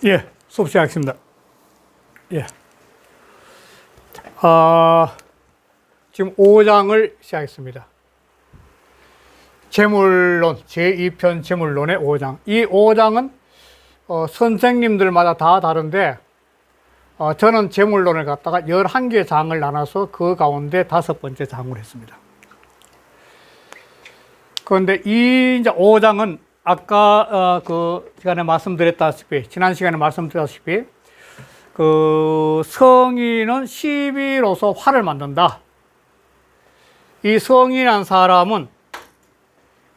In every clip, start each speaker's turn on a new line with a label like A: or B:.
A: 예, 수업 시작하겠습니다. 예. 지금 5장을 시작했습니다. 재물론, 제2편 재물론의 5장. 이 5장은 선생님들마다 다 다른데, 저는 재물론을 갖다가 11개의 장을 나눠서 그 가운데 5번째 장을 했습니다. 그런데 이 이제 5장은 아까 그 시간에 말씀드렸다시피, 지난 시간에 말씀드렸다시피, 그 성인은 시비로서 활을 만든다. 이 성인한 사람은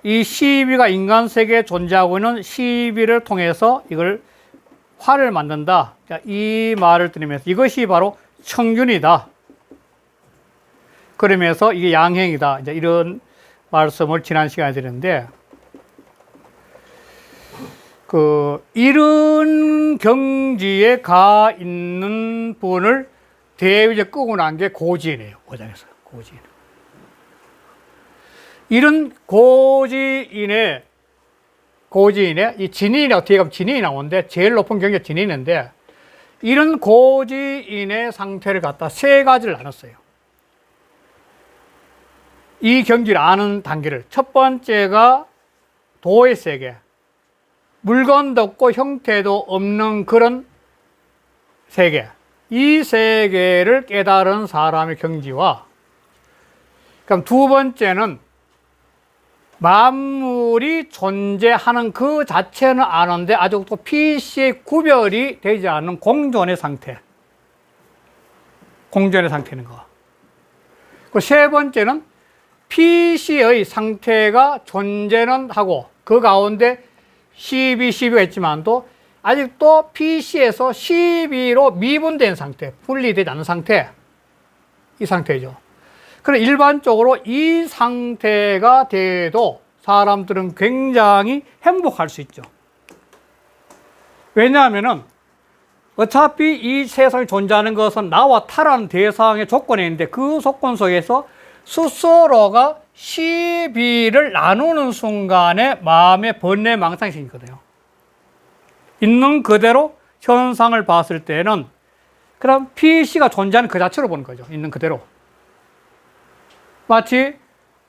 A: 이 시비가 인간 세계에 존재하고 있는 시비를 통해서 이걸 활을 만든다. 이 말을 들으면서 이것이 바로 청균이다. 그러면서 이게 양행이다. 이제 이런 말씀을 지난 시간에 드렸는데, 이런 경지에 가 있는 분을 대위에 끄고 난 게 고지인이에요. 5장에서. 고지인. 이런 고지인의 이 진인이라고 뒤에 가면 진인이 나오는데, 제일 높은 경지가 진인인데, 이런 고지인의 상태를 갖다 세 가지를 나눴어요. 이 경지를 아는 단계를. 첫 번째가 도의 세계. 물건도 없고 형태도 없는 그런 세계. 이 세계를 깨달은 사람의 경지와, 그럼 두 번째는 만물이 존재하는 그 자체는 아는데 아직 또 PC의 구별이 되지 않는 공존의 상태. 공존의 상태는 거. 그 세 번째는 PC의 상태가 존재는 하고 그 가운데 12가 있지만도 아직도 PC에서 12로 미분된 상태, 분리되지 않은 상태, 이 상태죠. 그래 일반적으로 이 상태가 돼도 사람들은 굉장히 행복할 수 있죠. 왜냐하면은 어차피 이 세상에 존재하는 것은 나와 타라는 대상의 조건이 있는데 그 조건 속에서 스스로가 시비를 나누는 순간에 마음의 번뇌망상이 생기거든요. 있는 그대로 현상을 봤을 때는 그럼 PC가 존재하는 그 자체로 보는 거죠. 있는 그대로. 마치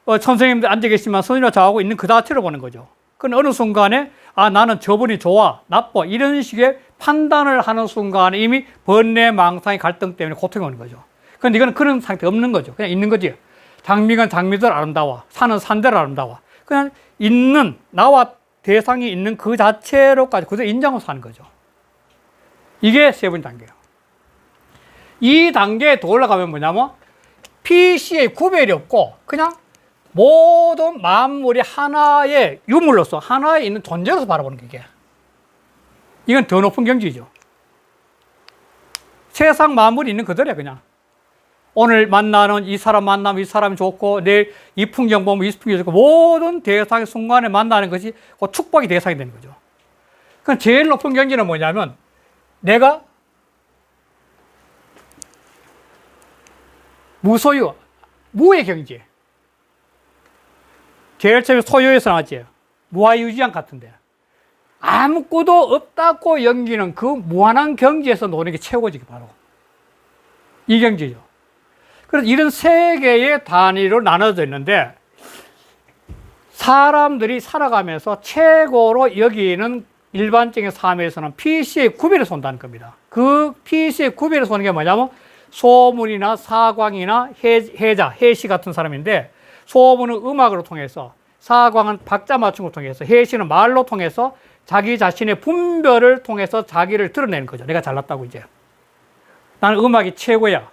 A: 선생님들 앉아 계시지만 선생님과 저하고 있는 그 자체로 보는 거죠. 그건 어느 순간에 나는 저분이 좋아, 나빠 이런 식의 판단을 하는 순간에 이미 번뇌망상의 갈등 때문에 고통이 오는 거죠. 그런데 이거는 그런 상태 없는 거죠. 그냥 있는 거지. 장미건 장미대로 아름다워. 산은 산대로 아름다워. 그냥 있는, 나와 대상이 있는 그 자체로까지 그대로 인정하고 사는 거죠. 이게 세 번째 단계예요. 이 단계에 더 올라가면 뭐냐면 PC의 구별이 없고 그냥 모든 만물이 하나의 유물로서 하나에 있는 존재로서 바라보는 게 이게. 이건 더 높은 경지죠. 세상 만물이 있는 그대로야 그냥. 오늘 만나는 이 사람 만나면 이 사람이 좋고 내일 이 풍경 보면 이 풍경이 좋고 모든 대상의 순간에 만나는 것이 그 축복의 대상이 되는 거죠. 그럼 제일 높은 경지는 뭐냐면 내가 무소유, 무의 경지. 제일 처음에 소유에서 나왔지. 무아유지양 같은데. 아무것도 없다고 여기는 그 무한한 경지에서 노는 게 최고지 바로. 이 경지죠. 그래서 이런 세 개의 단위로 나눠져 있는데 사람들이 살아가면서 최고로 여기는 일반적인 삶에서는 PC의 구별에서 온다는 겁니다. 그 PC의 구별에서 오는 게 뭐냐면 소문이나 사광이나 해시 같은 사람인데 소문은 음악으로 통해서 사광은 박자 맞춤을 통해서 해시는 말로 통해서 자기 자신의 분별을 통해서 자기를 드러내는 거죠. 내가 잘났다고 이제. 나는 음악이 최고야.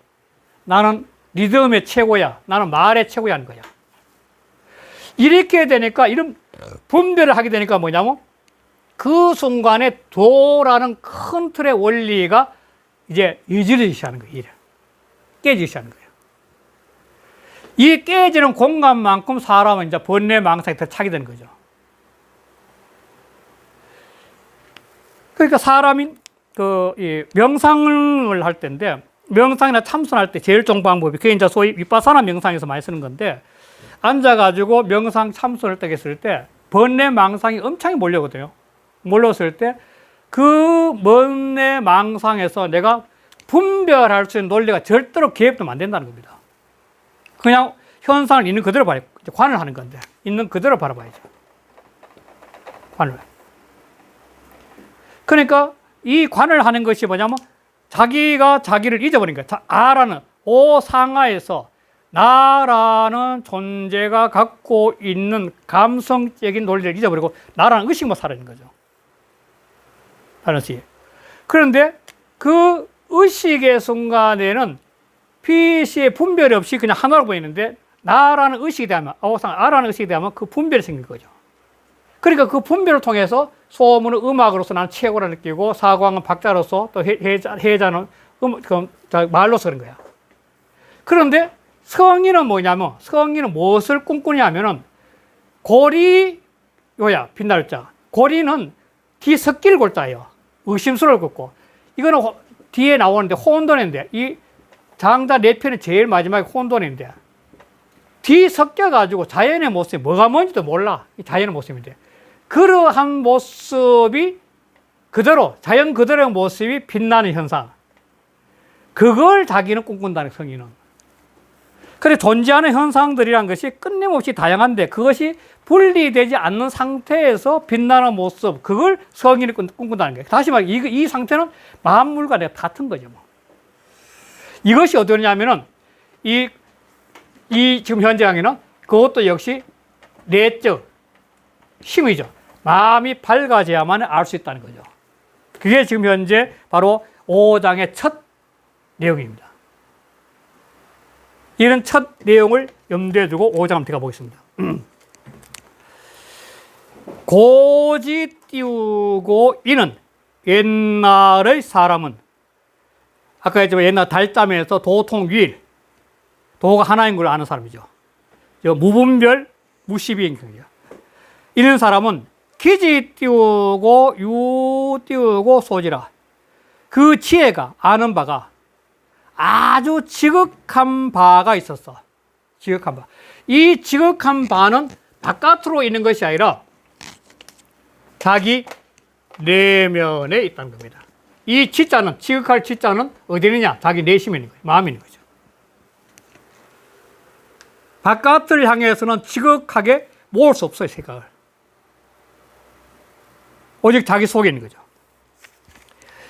A: 나는 리듬의 최고야. 나는 말의 최고야 하는 거야. 이렇게 되니까 이런 분별을 하게 되니까 뭐냐면 그 순간에 도라는 큰 틀의 원리가 이제 이질리기 시작하는 거예요. 깨지기 시작하는 거예요. 이 깨지는 공간만큼 사람은 이제 번뇌망상에 더 차게 되는 거죠. 그러니까 사람이 이 명상을 할 때인데 명상이나 참선할 때 제일 좋은 방법이 그게 이제 소위 윗바사나 명상에서 많이 쓰는 건데 앉아가지고 명상 참선을 딱 했을 때 번뇌망상이 엄청 몰려거든요. 몰렸을 때 그 먼 망상에서 내가 분별할 수 있는 논리가 절대로 개입되면 안 된다는 겁니다. 그냥 현상을 있는 그대로 봐야, 관을 하는 건데, 있는 그대로 바라봐야죠. 관을. 그러니까 이 관을 하는 것이 뭐냐면 자기가 자기를 잊어버린 거야. 아라는 오상하에서 나라는 존재가 갖고 있는 감성적인 논리를 잊어버리고 나라는 의식만 살아있는 거죠. 다른 시. 그런데 그 의식의 순간에는 PC의 분별이 없이 그냥 하나로 보이는데 나라는 의식이 되면, 아라는 의식이 되면 그 분별이 생긴 거죠. 그러니까 그 분별을 통해서 소음은 음악으로서 나는 최고라 느끼고 사광은 박자로서 또 해자는 말로서 그런 거야. 그런데 성인은 뭐냐면 성인은 무엇을 꿈꾸냐면은 고리요야 빛날 자. 고리는 뒤섞일 골자예요. 의심스러울 걷고. 이거는 뒤에 나오는데 혼돈인데 이 장자 4편의 제일 마지막에 혼돈인데 뒤 섞여가지고 자연의 모습이 뭐가 뭔지도 몰라. 이 자연의 모습인데 그러한 모습이 그대로 자연 그대로의 모습이 빛나는 현상. 그걸 자기는 꿈꾼다는 성인은. 그래 존재하는 현상들이란 것이 끊임없이 다양한데 그것이 분리되지 않는 상태에서 빛나는 모습, 그걸 성인이 꿈꾼다는 거예요. 다시 말해 이 상태는 만물과 내가 같은 거죠. 뭐. 이것이 어떠냐면은 이 지금 현재 강의는 그것도 역시 내적 힘이죠. 마음이 밝아져야만 알 수 있다는 거죠. 그게 지금 현재 바로 5장의 첫 내용입니다. 이런 첫 내용을 염두에 두고 5장 한번 들어가 보겠습니다. 고지 띄우고 이는 옛날의 사람은 아까 했지만 옛날 달자면에서 도통유일 도가 하나인 걸 아는 사람이죠. 무분별 무시비인 경우죠. 이런 사람은 기지 띄우고 유 띄우고 소지라 그 지혜가 아는 바가 아주 지극한 바가 있었어. 지극한 바. 이 지극한 바는 바깥으로 있는 것이 아니라 자기 내면에 있다는 겁니다. 이 지자는, 지극할 지자는 어디 있느냐? 자기 내심에 있는 거예요. 마음에 있는 거죠. 바깥을 향해서는 지극하게 모을 수 없어요, 생각을. 오직 자기 속에 있는 거죠.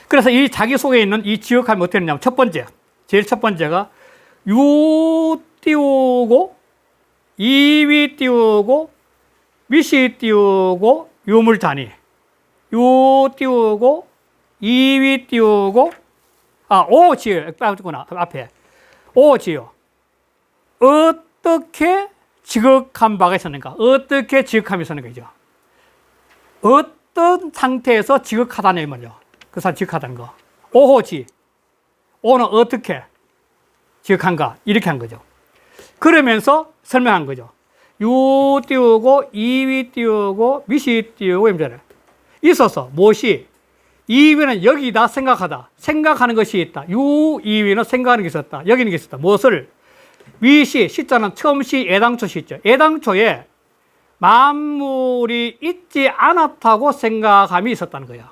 A: 그래서 이 자기 속에 있는 이 지극함이 어떻게 되냐면 첫 번째, 제일 첫 번째가 유 띄우고 이위 띄우고 미시 띄우고 유물자니 유 띄우고 이위 띄우고 오지요. 빠졌구나. 앞에 오지요. 어떻게 지극한 바가 있었는가? 어떻게 지극함이 있었는가? 이죠. 어떤 상태에서 지극하다는 말이죠. 그 사람 지극하다는 거. 오호지. 오는 어떻게 지극한가? 이렇게 한 거죠. 그러면서 설명한 거죠. 유 띄우고 이위 띄우고 미시 띄우고 임자를 있어서 무엇이 이위는 여기다 생각하다. 생각하는 것이 있다. 유 이위는 생각하는 게 있었다. 여기는 게 있었다. 무엇을? 위시 시자는 처음 시 애당초 시죠. 애당초에 만물이 있지 않았다고 생각함이 있었다는 거예요.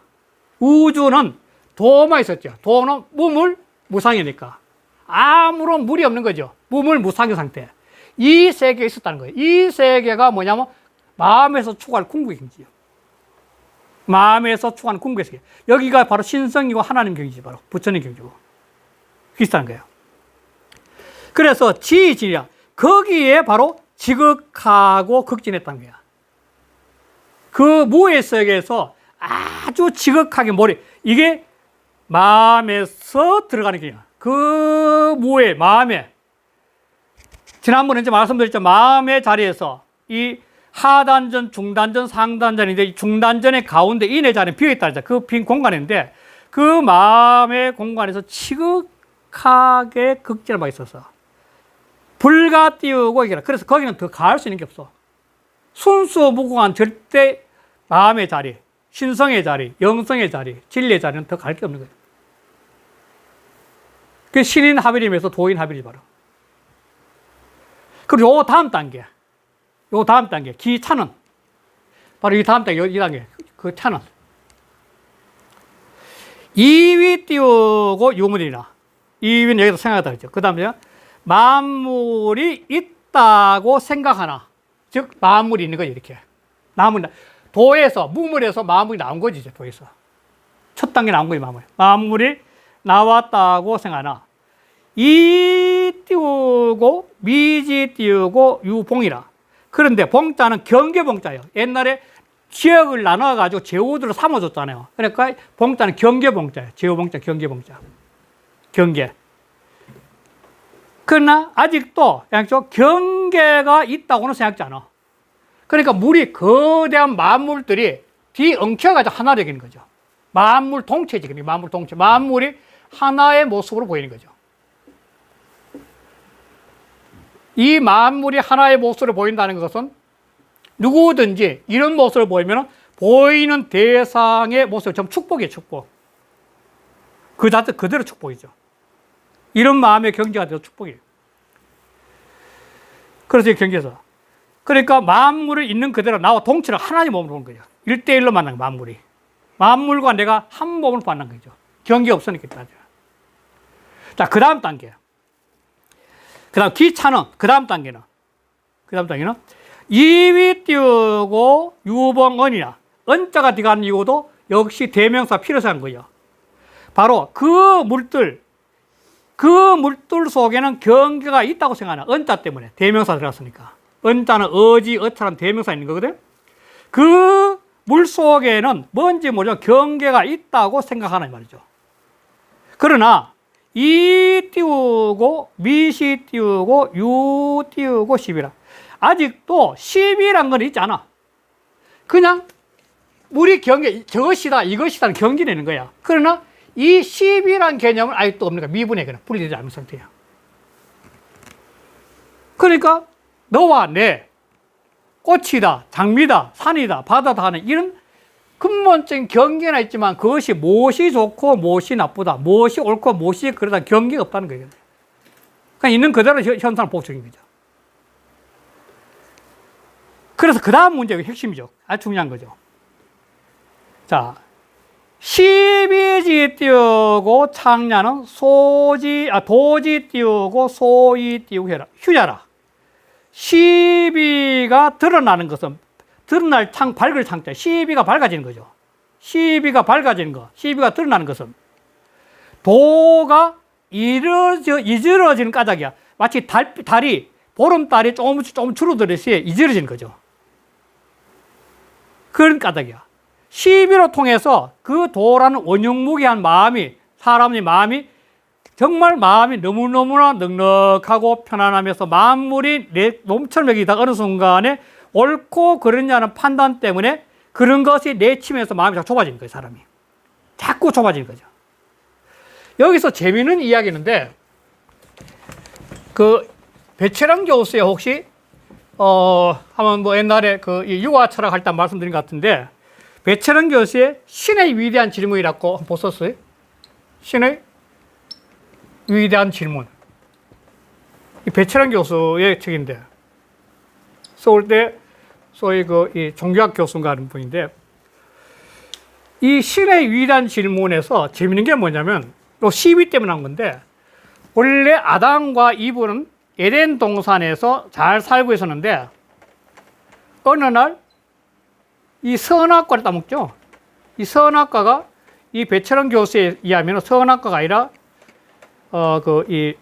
A: 우주는 도만 있었죠. 도는 무물 무상이니까 아무런 물이 없는 거죠. 무물 무상의 상태. 이 세계에 있었다는 거예요. 이 세계가 뭐냐면 마음에서 추구할 궁극이지요. 마음에서 추구하는 궁극의 세계. 여기가 바로 신성이고 하나님 경지지, 바로 부처님 경지고. 비슷한 거예요. 그래서 지지야 거기에 바로 지극하고 극진했다는 거야. 그 무의 세계에서 아주 지극하게 이게 마음에서 들어가는 거야. 그 무의 마음에 지난번에 이제 말씀드렸죠. 마음의 자리에서 이 하단전, 중단전, 상단전인데 이 중단전의 가운데 인의 자리는 비어있다. 그 빈 공간인데 그 마음의 공간에서 지극하게 극진한 바가 있어서 불가 띄우고 이게 그래서 거기는 더 가할 수 있는 게 없어. 순수 무궁한 절대 마음의 자리, 신성의 자리, 영성의 자리, 진리의 자리는 더 갈 게 없는 거예요. 그 신인 하비림에서 도인 하비림 바로. 그리고 요 다음 단계, 기차는 바로 이 다음 단계, 이 단계, 그 차는 2위 띄우고 유물이나. 2위는 여기서 생각하다 그랬죠. 그 다음에 만물이 있다고 생각하나. 즉, 만물이 있는 거죠, 이렇게. 도에서, 무물에서 만물이 나온 거지, 이제 도에서. 첫 단계 나온 거지, 만물. 만물이 나왔다고 생각하나. 이 띄우고, 미지 띄우고, 유봉이라. 그런데 봉자는 경계봉자예요. 옛날에 지역을 나눠가지고 제후들을 삼아줬잖아요. 그러니까 봉자는 경계봉자예요. 제후봉자, 경계봉자. 경계. 그러나 아직도 경계가 있다고는 생각지 않아. 그러니까 물이 거대한 만물들이 뒤엉켜가지고 하나 되는 거죠. 만물 동체지. 만물 동체. 만물이 하나의 모습으로 보이는 거죠. 이 만물이 하나의 모습으로 보인다는 것은 누구든지 이런 모습을 보이면 보이는 대상의 모습을 좀 축복이에요, 축복. 그 자체 그대로 축복이죠. 이런 마음의 경계가 되어 축복이에요. 그래서 경계에서. 그러니까 만물을 있는 그대로 나와 동체를 하나의 몸으로 보는 거죠. 1대1로 만난 거예요, 만물이. 만물과 내가 한 몸을 만난 거죠. 경계 없으니까. 자, 그 다음 단계. 그 다음 기차는, 그 다음 단계는 2위 띄우고 유봉언이나. 언자가 들어가는 이유도 역시 대명사 필요한 거예요. 바로 그 물들 속에는 경계가 있다고 생각하나. 언자 때문에. 대명사 들어갔으니까. 언자는 어지, 어처럼 대명사 있는 거거든. 그 물 속에는 뭔지 모르지만 경계가 있다고 생각하는 말이죠. 그러나 이 띄우고 미시 띄우고 유 띄우고 10이라. 아직도 10이란 건 있지 않아. 그냥 물이 경계, 저것이다, 이것이다는 경계 내는 거야. 그러나 이 10이란 개념은 아직도 없는 거야. 미분의 개념. 분리되지 않은 상태야. 그러니까 너와 내, 꽃이다, 장미다, 산이다, 바다다 하는 이런 근본적인 경계는 있지만 그것이 무엇이 좋고 무엇이 나쁘다, 무엇이 옳고 무엇이 그러다 경계가 없다는 거예요. 그냥 있는 그대로 현상을 보여주는 거죠. 그래서 그 다음 문제가 핵심이죠. 아주 중요한 거죠. 자, 시비지 띄우고 창냐는 도지 띄우고 소이 띄우고 해라. 휴자라. 시비가 드러나는 것은 드러날 밝을 창자. 시비가 밝아지는 거죠. 시비가 밝아지는 거. 시비가 드러나는 것은 도가 이질어지는 까닭이야. 마치 보름달이 조금 줄어들듯이 이질어지는 거죠. 그런 까닭이야. 시비로 통해서 그 도라는 원흉무기한 마음이, 사람의 마음이 정말 마음이 너무너무나 넉넉하고 편안하면서 만물이 내 몸처럼 여기다 어느 순간에 옳고 그러냐는 판단 때문에 그런 것이 내치면서 마음이 자꾸 좁아지는 거예요, 사람이. 자꾸 좁아지는 거죠. 여기서 재미있는 이야기가 있는데, 배철환 교수의 혹시, 한번 옛날에 유아 철학 할 때 말씀드린 것 같은데, 배철환 교수의 신의 위대한 질문이라고 한번 보셨어요? 신의 위대한 질문. 이 배철환 교수의 책인데, 서울대 소위 이 종교학 교수인가 하는 분인데, 이 신의 위대한 질문에서 재밌는 게 뭐냐면, 요 시비 때문에 한 건데, 원래 아담과 이브는 에덴 동산에서 잘 살고 있었는데, 어느 날 이 선악과를 따먹죠. 이 선악과가 이 배철환 교수에 의하면 선악과가 아니라 이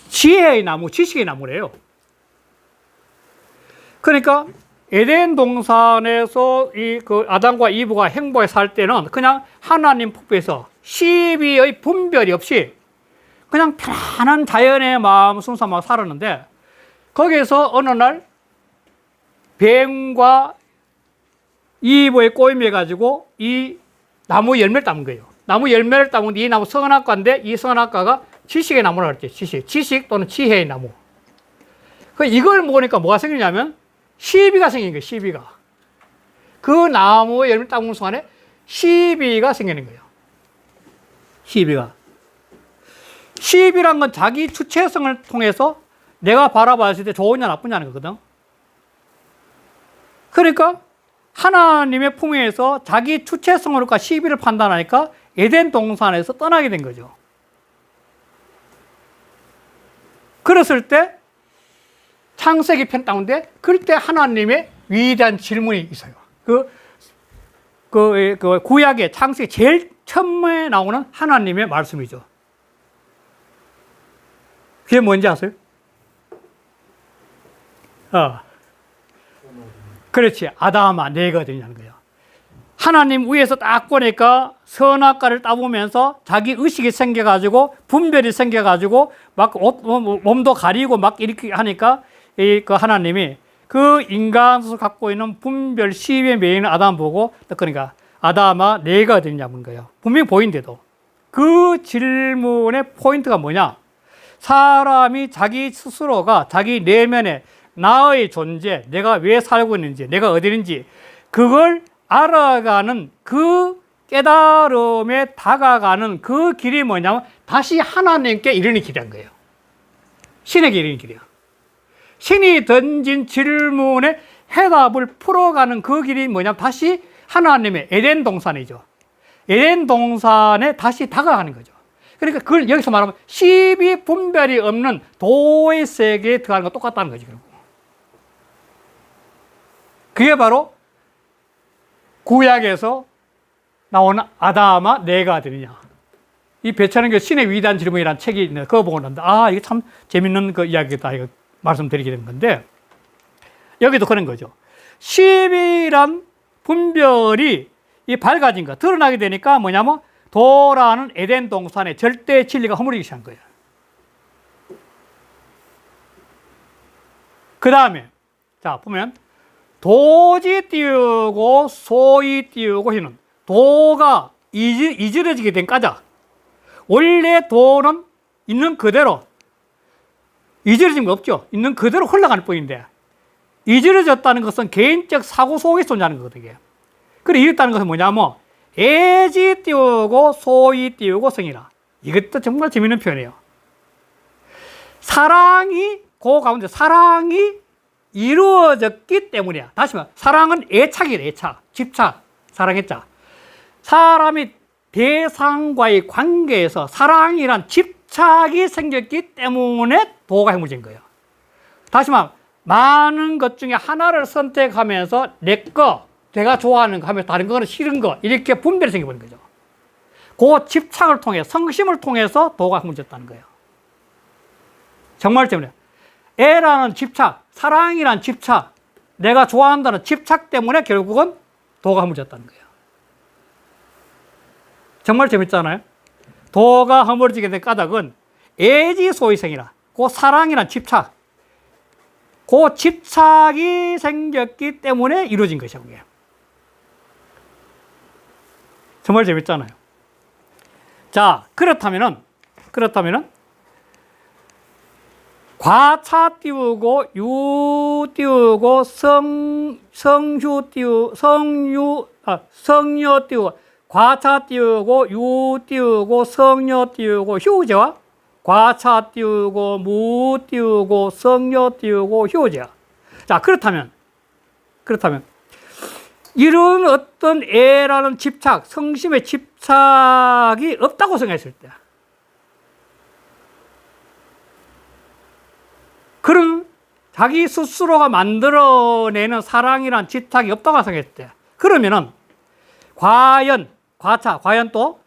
A: 지혜의 나무, 지식의 나무래요. 그러니까 에덴 동산에서 아담과 이브가 행복하게 살 때는 그냥 하나님 품에서 시비의 분별이 없이 그냥 편안한 자연의 마음 순수함으로 살았는데, 거기에서 어느 날 뱀과 이브의 꼬임이 해가지고 이 나무 열매를 따는 거예요. 나무 열매를 따는데 이 나무 선악과인데, 이 선악과가 지식의 나무라고 그랬죠. 지식 또는 지혜의 나무. 이걸 먹으니까 뭐가 생기냐면 시비가 생긴 거예요. 시비가. 그 나무의 열매를 따는 순간에 시비가 생기는 거예요. 시비란 건 자기 주체성을 통해서 내가 바라봤을 때 좋으냐 나쁘냐는 거거든. 그러니까 하나님의 품에서 자기 주체성으로까 시비를 판단하니까 에덴 동산에서 떠나게 된 거죠. 그랬을 때 창세기 편 가운데 그럴 때 하나님의 위대한 질문이 있어요. 구약의 창세기 제일 처음에 나오는 하나님의 말씀이죠. 그게 뭔지 아세요? 그렇지. 아담아, 내가 어디냐는 거예요. 하나님 위에서 딱 보니까 선악과를 따보면서 자기 의식이 생겨가지고 분별이 생겨가지고 막 몸도 가리고 막 이렇게 하니까 그 하나님이 그 인간으로서 갖고 있는 분별 시비에 매이는 아담 보고 그러니까 아담아, 내가 어디냐 는 거예요. 분명히 보이는데도 그 질문의 포인트가 뭐냐? 사람이 자기 스스로가 자기 내면에 나의 존재, 내가 왜 살고 있는지, 내가 어디 있는지 그걸 알아가는 그 깨달음에 다가가는 그 길이 뭐냐면 다시 하나님께 이르는 길이란 거예요. 신에게 이르는 길이야. 신이 던진 질문에 해답을 풀어가는 그 길이 뭐냐면 다시 하나님의 에덴 동산이죠. 에덴 동산에 다시 다가가는 거죠. 그러니까 그걸 여기서 말하면 시비 분별이 없는 도의 세계에 들어가는 거 똑같다는 거지. 그게 바로 구약에서 나오는 아담아, 내가 어디냐. 이 배차는 그 신의 위대한 질문이라는 책이 있는데 그거 보고 났는데 이게 참 재밌는 그 이야기다 이거 말씀드리게 된 건데 여기도 그런 거죠. 시비란 분별이 이 밝아진 거 드러나게 되니까 뭐냐면 도라는 에덴 동산의 절대 진리가 허물리기 시작한 거예요. 그 다음에 자 보면 도지 띄우고 소이 띄우고 희는 도가 이지러지게 된 까닭. 원래 도는 있는 그대로 이지러진 거 없죠. 있는 그대로 흘러가는 뿐인데 이지러졌다는 것은 개인적 사고 속에 존재하는 거거든요. 그래 이랬다는 것은 뭐냐면 애지 띄우고 소이 띄우고 성이라. 이것도 정말 재밌는 표현이에요. 사랑이 그 가운데 사랑이 이루어졌기 때문이야. 다시 말해 사랑은 애착이래. 애착, 집착, 사랑했자. 사람이 대상과의 관계에서 사랑이란 집착이 생겼기 때문에 도가 해물진 거예요. 다시 말해 많은 것 중에 하나를 선택하면서 내 거, 내가 좋아하는 거 하면 다른 거는 싫은 거 이렇게 분별이 생겨버린 거죠. 그 집착을 통해 성심을 통해서 도가 해물졌다는 거예요. 정말 때문에 애라는 집착, 사랑이란 집착, 내가 좋아한다는 집착 때문에 결국은 도가 허물어졌다는 거예요. 정말 재밌잖아요. 도가 허물어지게 된 까닭은 애지소이생이라 그 사랑이란 집착, 그 집착이 생겼기 때문에 이루어진 것이야. 그게. 정말 재밌잖아요. 자, 그렇다면은 과차 띄우고 유 띄우고 성유 띄우고 성여 띄우고 과차 띄우고 유 띄우고 성여 띄우고 휴제와 과차 띄우고 무 띄우고 성여 띄우고 휴제야. 자, 그렇다면 이런 어떤 애라는 집착, 성심의 집착이 없다고 생각했을 때 그런 자기 스스로가 만들어내는 사랑이란 집착이 없다고 생각했을 때 그러면은 과연 또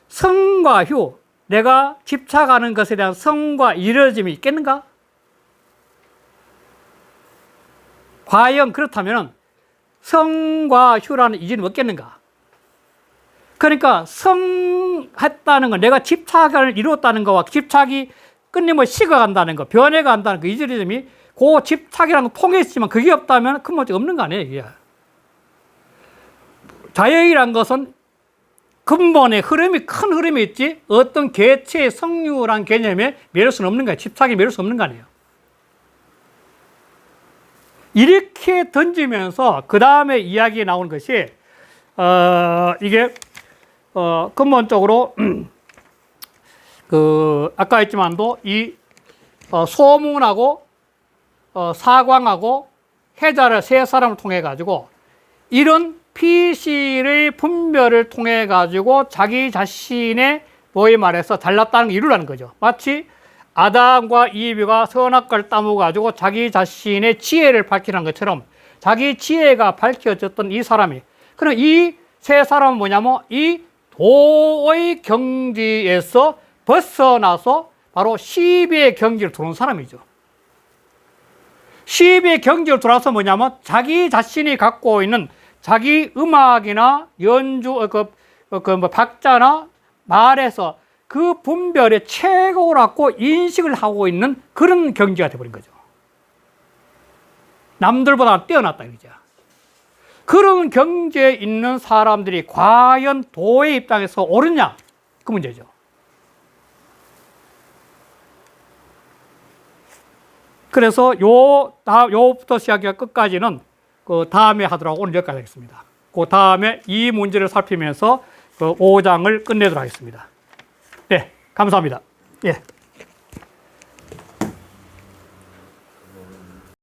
A: 성과 휴, 내가 집착하는 것에 대한 성과 이루어짐이 있겠는가? 과연 그렇다면 성과 휴라는 이전이 없겠는가? 그러니까 성했다는 건 내가 집착을 이루었다는 것과 집착이 끊임없이 식어간다는 거, 변해간다는 거, 이지리즘이 그 집착이라는 거 통했지만 그게 없다면 큰 문제 없는 거 아니에요, 이게. 자연이란 것은 근본의 흐름이, 큰 흐름이 있지, 어떤 개체의 성류란 개념에 매일 수는 없는 거예요. 집착이 매일 수 없는 거 아니에요. 이렇게 던지면서 그 다음에 이야기에 나오는 것이, 이게, 근본적으로, 아까 했지만도 이 소문하고 사광하고 해자를 세 사람을 통해 가지고 이런 PC의 분별을 통해 가지고 자기 자신의 소위 말해서 잘났다는 걸 이루라는 거죠. 마치 아담과 이브가 선악과를 따먹어 가지고 자기 자신의 지혜를 밝히는 것처럼 자기 지혜가 밝혀졌던 이 사람이, 그럼 이 세 사람은 뭐냐면 이 도의 경지에서 벗어나서 바로 시비의 경지로 들어온 사람이죠. 시비의 경지로 들어와서 뭐냐면 자기 자신이 갖고 있는 자기 음악이나 연주, 박자나 말에서 그 분별의 최고라고 인식을 하고 있는 그런 경지가 되어버린 거죠. 남들보다 뛰어났다 이거죠. 그런 경지에 있는 사람들이 과연 도의 입장에서 옳으냐? 그 문제죠. 그래서 요부터 시작해서 끝까지는 그 다음에 하도록 오늘 여기까지 하겠습니다. 그 다음에 이 문제를 살피면서 그 5장을 끝내도록 하겠습니다. 네, 감사합니다. 예.